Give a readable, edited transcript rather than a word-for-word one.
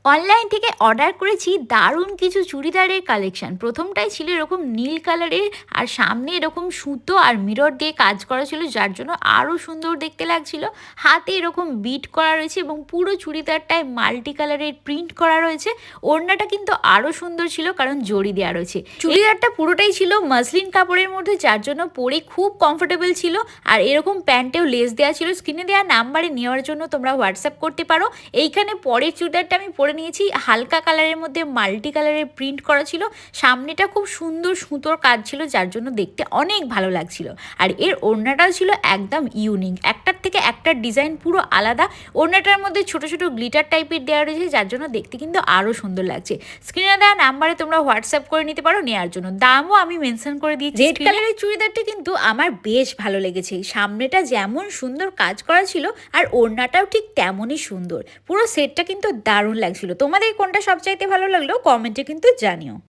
Online থেকে order করেছি দারুণ কিছু চুড়িদারের কালেকশন। প্রথমটাই ছিল এরকম নীল কালারের, আর সামনে এরকম সুতো আর মিরর দিয়ে কাজ করা ছিল, যার জন্য আরও সুন্দর দেখতে লাগছিল। হাতে এরকম বিট করা রয়েছে এবং পুরো চুড়িদারটায় মাল্টি কালারের প্রিন্ট করা রয়েছে। ওড়নাটা কিন্তু আরও সুন্দর ছিল, কারণ জড়ি দেওয়া রয়েছে। চুড়িদারটা পুরোটাই ছিল মাসলিন কাপড়ের মধ্যে, যার জন্য পরে খুব কমফোর্টেবল ছিল। আর এরকম প্যান্টেও লেস দেওয়া ছিল। স্ক্রিনে দেওয়া নাম্বারে নেওয়ার জন্য তোমরা হোয়াটসঅ্যাপ করতে পারো। এইখানে পরের চুড়িদারটা আমি পরে নিয়েছি, হালকা কালারের মধ্যে মাল্টি কালারের প্রিন্ট করা ছিল। সামনেটা খুব সুন্দর সুতোর কাজ ছিল, যার জন্য দেখতে অনেক ভালো লাগছিল। আর এর ওড়নাটাও ছিল একদম ইউনিক, একটার থেকে একটার ডিজাইন পুরো আলাদা। ওড়নাটার মধ্যে ছোট ছোট গ্লিটার টাইপের দেওয়া রয়েছে, যার জন্য দেখতে কিন্তু আরও সুন্দর লাগছে। স্ক্রিনে দেওয়া নাম্বারে তোমরা হোয়াটসঅ্যাপ করে নিতে পারো নেওয়ার জন্য। দামও আমি মেনশন করে দিয়েছি। রেড কালারের চুড়িদারটা কিন্তু আমার বেশ ভালো লেগেছে। সামনেটা যেমন সুন্দর কাজ করা ছিল, আর ওড়নাটাও ঠিক তেমনই সুন্দর। পুরো সেটটা কিন্তু দারুণ লাগছিল। তোমাদের কোনটা সবচাইতে ভালো লাগলো কমেন্টে কিন্তু জানিও।